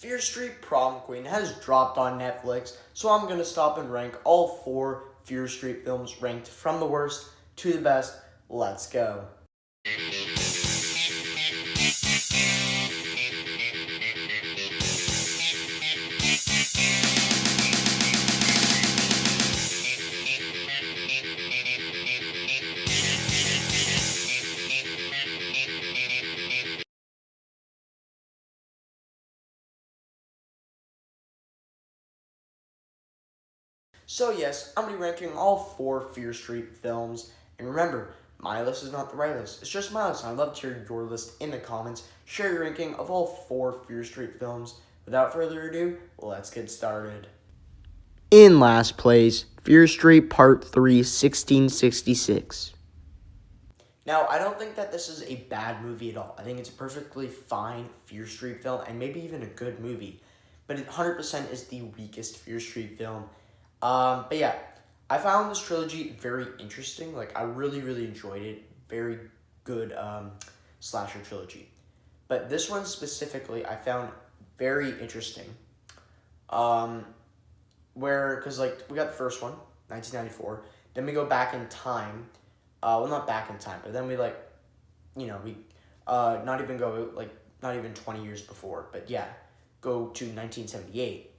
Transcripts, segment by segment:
Fear Street Prom Queen has dropped on Netflix, so I'm going to stop and rank all 4 Fear Street films ranked from the worst to the best. Let's go. So yes, I'm going to be ranking all 4 Fear Street films, and remember, my list is not the right list. It's just my list. I'd love to hear your list in the comments. Share your ranking of all 4 Fear Street films. Without further ado, let's get started. In last place, Fear Street Part 3, 1666. Now, I don't think that this is a bad movie at all. I think it's a perfectly fine Fear Street film, and maybe even a good movie. But it 100% is the weakest Fear Street film. But yeah, I found this trilogy very interesting. Like, I really enjoyed it. Very good slasher trilogy. But this one specifically, I found very interesting. Um, because, like, we got the first one, 1994. Then we go back in time. Well, not back in time, but then we, like, not even go, like, not even 20 years before. But yeah, go to 1978.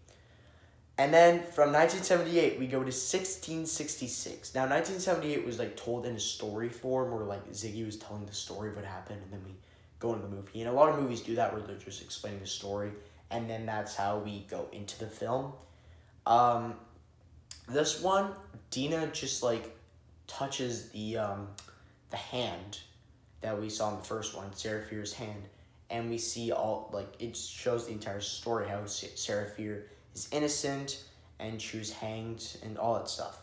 And then from 1978, we go to 1666. Now, 1978 was, like, told in a story form where, like, Ziggy was telling the story of what happened, and then we go into the movie. And a lot of movies do that where they're just explaining the story, and then that's how we go into the film. This one, Dina just, like, touches the hand that we saw in the first one, Sarah Fier's hand, and we see all, like, it shows the entire story, how Sarah Fier is innocent, and she was hanged, and all that stuff.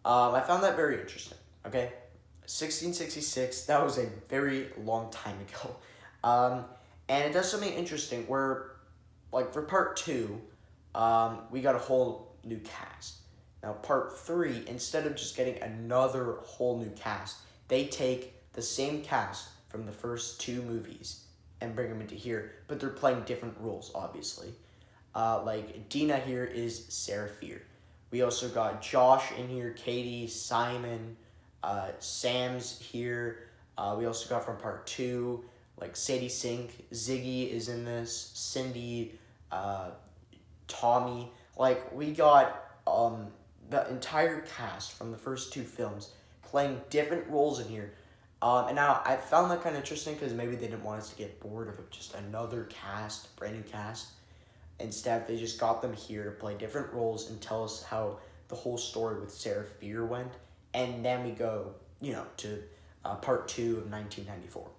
I found that very interesting, okay? 1666, that was a very long time ago. And it does something interesting where, like, for part 2, we got a whole new cast. Now, part 3, instead of just getting another whole new cast, they take the same cast from the first 2 movies and bring them into here, but they're playing different roles, obviously. Like, Dina here is Sarah Fier. We also got Josh in here, Katie, Simon, Sam's here. We also got from part 2, like, Sadie Sink, Ziggy is in this, Cindy, Tommy. Like, we got the entire cast from the first 2 films playing different roles in here. And now I found that kind of interesting because maybe they didn't want us to get bored of just another cast, brand new cast. Instead, they just got them here to play different roles and tell us how the whole story with Sarah Fier went. And then we go, to part 2 of 1994.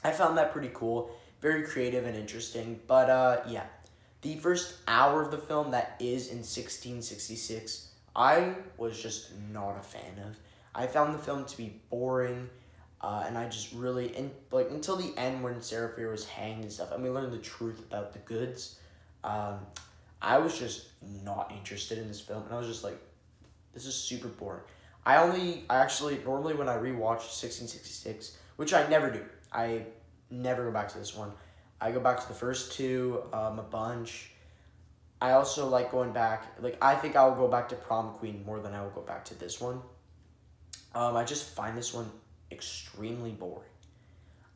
I found that pretty cool, very creative and interesting. But yeah, the first hour of the film that is in 1666, I was just not a fan of. I found the film to be boring, and I just really, until the end when Sarah Fier was hanged and stuff, and we learned the truth about the goods, I was just not interested in this film, and I was just like, this is super boring. I actually, normally when I rewatch 1666, which I never do, I never go back to this one. I go back to the first 2 a bunch. I also like going back, like, I think I will go back to Prom Queen more than I will go back to this one. I just find this one extremely boring.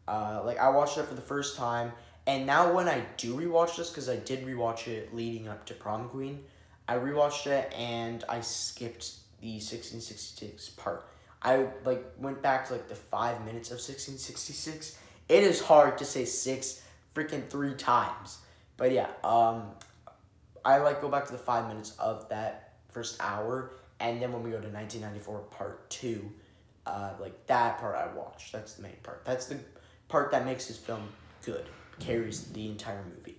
Like, I watched it for the first time, and now when I do rewatch this, because I did rewatch it leading up to Prom Queen, I rewatched it, and I skipped the 1666 part. I, like, went back to, like, the 5 minutes of 1666. It is hard to say 6 freaking 3 times. But yeah, I, like, go back to the 5 minutes of that first hour, and then when we go to 1994 part 2, like, that part I watched. That's the main part. That's the part that makes this film good, carries the entire movie.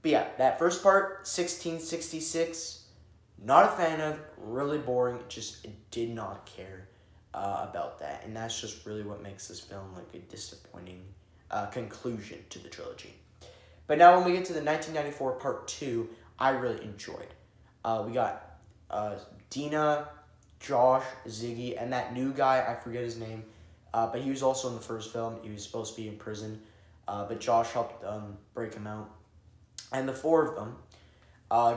But yeah, that first part, 1666, not a fan of, really boring, just did not care about that. And that's just really what makes this film, like, a disappointing conclusion to the trilogy. But now when we get to the 1994 part 2, I really enjoyed. We got Dina, Josh, Ziggy, and that new guy, I forget his name, but he was also in the first film. He was supposed to be in prison, but Josh helped break him out. and the four of them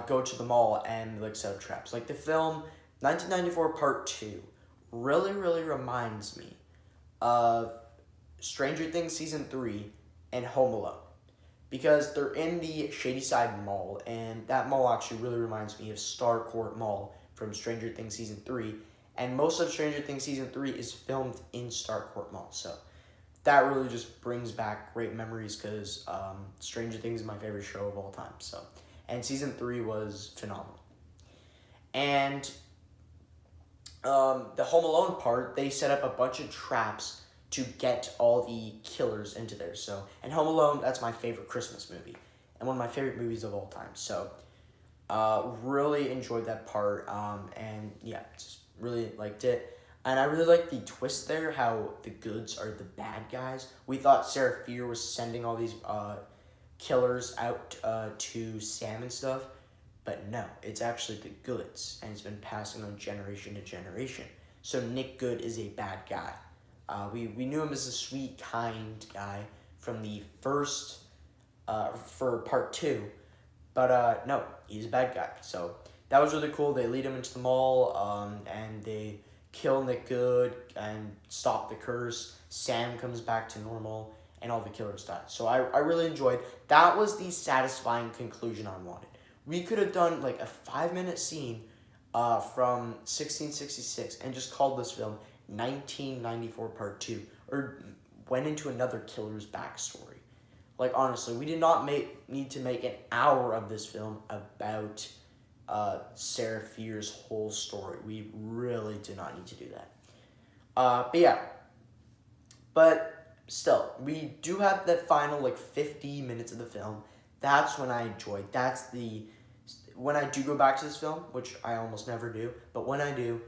go to the mall and like set up traps. Like the film 1994 Part 2 really reminds me of Stranger Things Season 3 and Home Alone. Because they're in the Shadyside Mall, and that mall actually really reminds me of Starcourt Mall from Stranger Things Season 3. And most of Stranger Things Season 3 is filmed in Starcourt Mall. So that really just brings back great memories because Stranger Things is my favorite show of all time. So, and Season 3 was phenomenal. And the Home Alone part, they set up a bunch of traps to get all the killers into there. So, and Home Alone, that's my favorite Christmas movie and one of my favorite movies of all time. So, really enjoyed that part. And yeah, just really liked it. And I really like the twist there, how the goods are the bad guys. We thought Sarah Fear was sending all these killers out to Sam and stuff, but no, it's actually the goods, and it's been passing on generation to generation. So Nick Good is a bad guy. We knew him as a sweet, kind guy from the first, for part 2, but no, he's a bad guy. So that was really cool. They lead him into the mall, and they kill Nick Good and stop the curse. Sam comes back to normal, and all the killers die. So I really enjoyed. That was the satisfying conclusion I wanted. We could have done like a 5-minute scene from 1666 and just called this film 1994 Part 2, or went into another killer's backstory. Like, honestly, we did not need to make an hour of this film about Sarah Fear's whole story. We really did not need to do that. But yeah. But still, we do have that final, like, 50 minutes of the film. That's when I enjoyed. When I do go back to this film, which I almost never do, but when I do,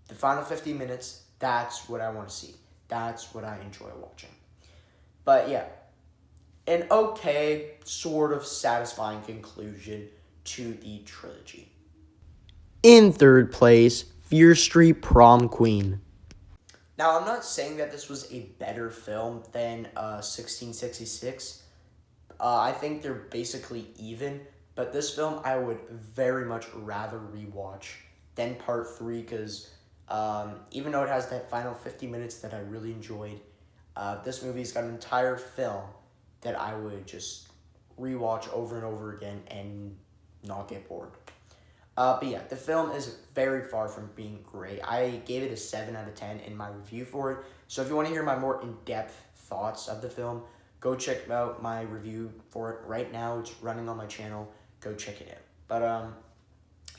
the final 50 minutes, that's what I want to see. That's what I enjoy watching. But yeah, an okay, sort of satisfying conclusion to the trilogy. In third place, Fear Street Prom Queen. Now, I'm not saying that this was a better film than 1666. I think they're basically even, but this film I would very much rather rewatch than Part 3 because even though it has that final 50 minutes that I really enjoyed, this movie's got an entire film that I would just rewatch over and over again and not get bored. But yeah, the film is very far from being great. I gave it a 7 out of 10 in my review for it. So if you want to hear my more in-depth thoughts of the film, go check out my review for it right now. It's running on my channel. Go check it out. But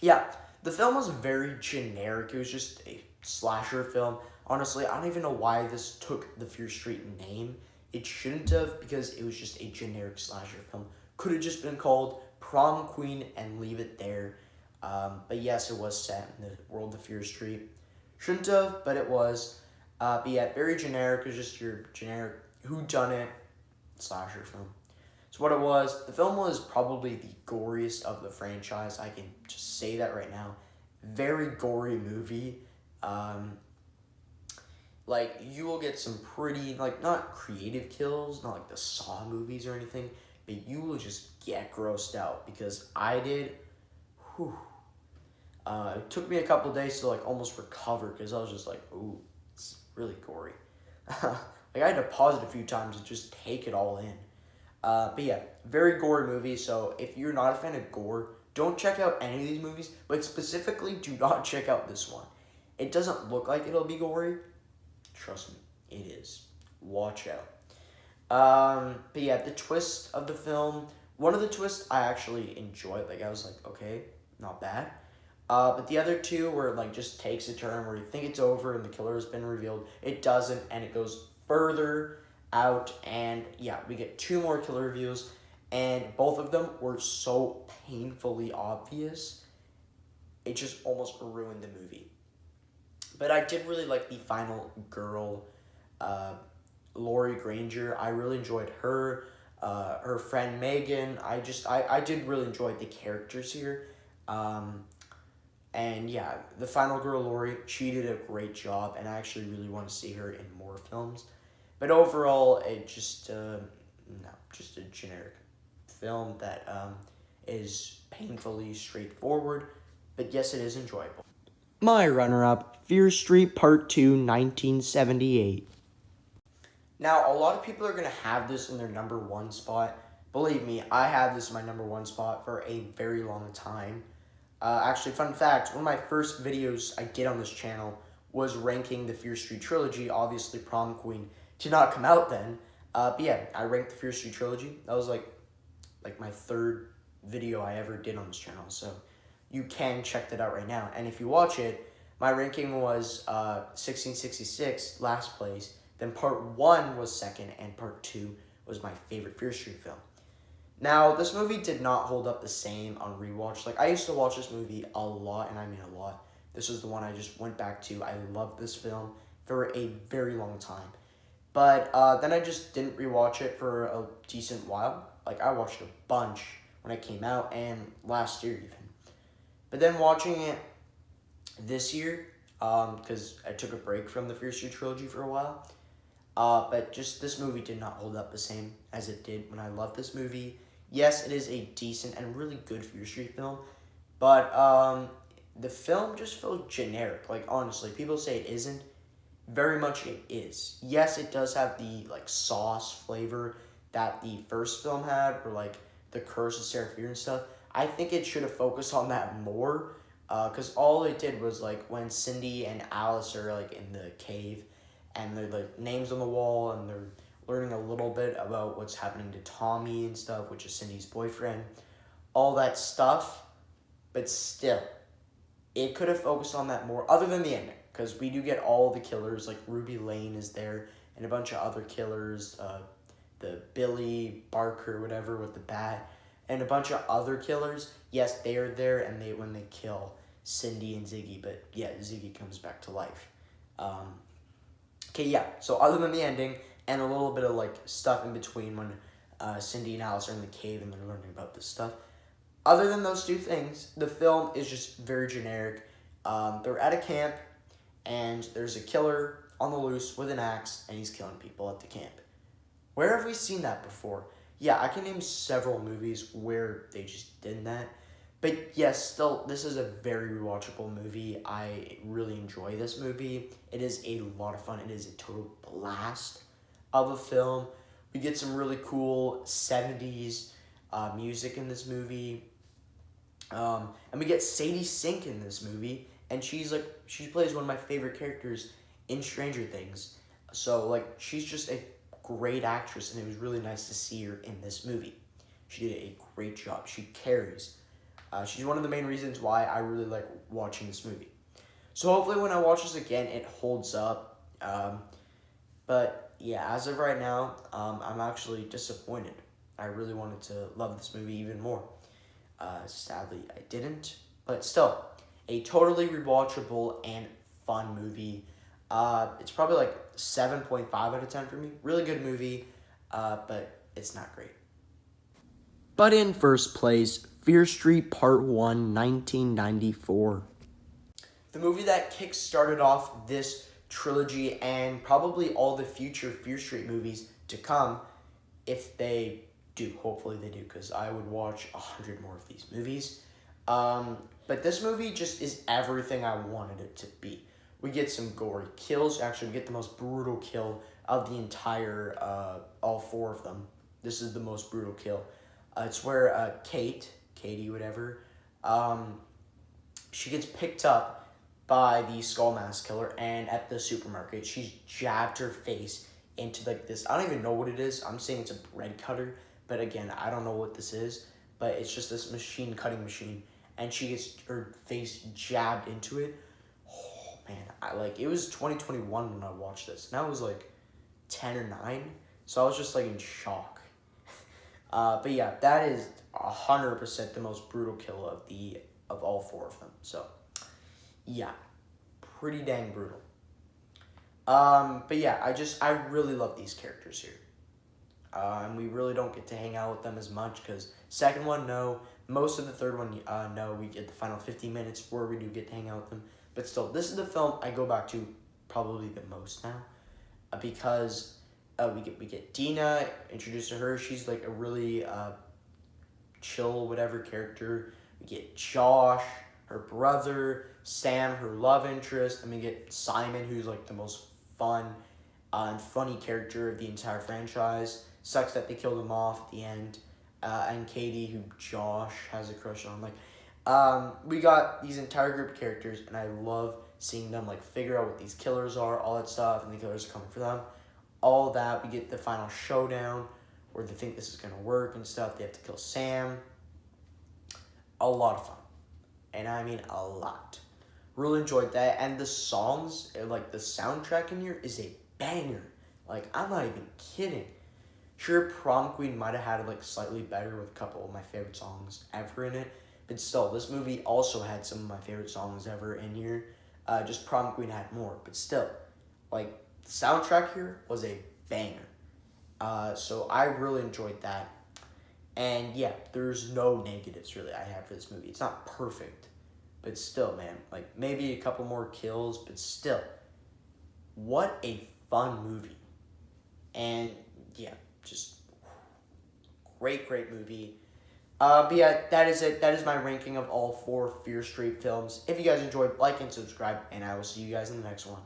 yeah, the film was very generic. It was just a slasher film. Honestly, I don't even know why this took the Fear Street name. It shouldn't have, because it was just a generic slasher film. Could have just been called Prom Queen and leave it there. But yes, it was set in the world of Fear Street. Shouldn't have, but it was. But yeah, very generic. It was just your generic whodunit slasher film. So what it was, the film was probably the goriest of the franchise. I can just say that right now. Very gory movie. Like, you will get some pretty, like, not creative kills, not like the Saw movies or anything, but you will just get grossed out, because I did. Whew. It took me a couple days to, like, almost recover, because I was just like, ooh, it's really gory. Like, I had to pause it a few times to just take it all in. But yeah, very gory movie, so if you're not a fan of gore, don't check out any of these movies, but specifically do not check out this one. It doesn't look like it'll be gory. Trust me, it is. Watch out. But yeah, the twist of the film, one of the twists I actually enjoyed. Like, I was like, okay, not bad. But the other two where, like, just takes a turn where you think it's over and the killer has been revealed. It doesn't, and it goes further out, and yeah, we get 2 more killer reveals, and both of them were so painfully obvious, it just almost ruined the movie. But I did really like the final girl, Laurie Granger. I really enjoyed her, her friend Megan. I did really enjoy the characters here. And yeah, the final girl, Laurie, she did a great job, and I actually really want to see her in more films. But overall, it just, no, just a generic film that is painfully straightforward, but yes, it is enjoyable. My runner-up, Fear Street Part 2, 1978. Now, a lot of people are going to have this in their number one spot. Believe me, I had this in my number one spot for a very long time. Actually, fun fact, one of my first videos I did on this channel was ranking the Fear Street trilogy. Obviously, Prom Queen did not come out then. But yeah, I ranked the Fear Street trilogy. That was like my third video I ever did on this channel. So you can check that out right now. And if you watch it, my ranking was 1666, last place. Then part 1 was second, and part 2 was my favorite Fear Street film. Now, this movie did not hold up the same on rewatch. Like, I used to watch this movie a lot, and I mean a lot. This was the one I just went back to. I loved this film for a very long time. But then I just didn't rewatch it for a decent while. Like, I watched a bunch when it came out, and last year even. But then watching it this year, because I took a break from the Fear Street trilogy for a while, but just this movie did not hold up the same as it did when I loved this movie. Yes, it is a decent and really good Fear Street film, but the film just felt generic. Like, honestly, people say it isn't. Very much it is. Yes, it does have the, like, sauce flavor that the first film had, or, like, the Curse of Sarah Fear and stuff. I think it should have focused on that more, because all it did was, like, when Cindy and Alice are, like, in the cave, and they're, like, names on the wall, and they're learning a little bit about what's happening to Tommy and stuff, which is Cindy's boyfriend, all that stuff, but still, it could have focused on that more, other than the ending, because we do get all the killers, like Ruby Lane is there, and a bunch of other killers, the Billy Barker, whatever, with the bat, and a bunch of other killers. Yes, they are there, and when they kill Cindy and Ziggy, but yeah, Ziggy comes back to life. Okay, yeah, so other than the ending, and a little bit of, like, stuff in between when Cindy and Alice are in the cave and they're learning about this stuff, other than those two things, the film is just very generic. They're at a camp, and there's a killer on the loose with an axe, and he's killing people at the camp. Where have we seen that before? Yeah, I can name several movies where they just did that. But yes, still, this is a very rewatchable movie. I really enjoy this movie. It is a lot of fun. It is a total blast of a film. We get some really cool 70s music in this movie. And we get Sadie Sink in this movie. And she plays one of my favorite characters in Stranger Things. So, like, she's just a great actress, and it was really nice to see her in this movie. She did a great job. She carries. She's one of the main reasons why I really like watching this movie. So hopefully when I watch this again, it holds up. But yeah, as of right now, I'm actually disappointed. I really wanted to love this movie even more. Sadly, I didn't. But still, a totally rewatchable and fun movie. It's probably like 7.5 out of 10 for me. Really good movie, but it's not great. But in first place, Fear Street Part 1, 1994. The movie that kick-started off this trilogy and probably all the future Fear Street movies to come, if they do. Hopefully they do, because I would watch 100 more of these movies. But this movie just is everything I wanted it to be. We get some gory kills. Actually, we get the most brutal kill of the entire, all four of them. This is the most brutal kill. It's where Katie, whatever, she gets picked up by the Skull Mask Killer, and at the supermarket, she's jabbed her face into, like, this, I don't even know what it is. I'm saying it's a bread cutter, but again, I don't know what this is, but it's just this cutting machine, and she gets her face jabbed into it. Oh, man, it was 2021 when I watched this, and I was, like, 10 or 9, so I was just, like, in shock. But yeah, that is 100% the most brutal kill of all four of them. So, yeah, pretty dang brutal. But yeah, I really love these characters here. And we really don't get to hang out with them as much, because second one, no. Most of the third one, no. We get the final 15 minutes where we do get to hang out with them. But still, this is the film I go back to probably the most now, because we get Dina, introduced to her. She's like a really chill, whatever character. We get Josh, her brother, Sam, her love interest, and we get Simon, who's like the most fun and funny character of the entire franchise. Sucks that they killed him off at the end. And Katie, who Josh has a crush on. We got these entire group of characters, and I love seeing them like figure out what these killers are, all that stuff, and the killers are coming for them. All that, we get the final showdown where they think this is gonna work and stuff. They have to kill Sam. A lot of fun, and I mean a lot. Really enjoyed that, and the songs, like the soundtrack in here, is a banger. Like, I'm not even kidding. Sure, Prom Queen might have had it like slightly better with a couple of my favorite songs ever in it, but still, this movie also had some of my favorite songs ever in here. Just Prom Queen had more, but still, like, the soundtrack here was a banger. So I really enjoyed that. And yeah, there's no negatives really I have for this movie. It's not perfect, but still, man, like maybe a couple more kills, but still, what a fun movie. And yeah, just great movie. But yeah, that is it. That is my ranking of all 4 Fear Street films. If you guys enjoyed, like and subscribe, and I will see you guys in the next one.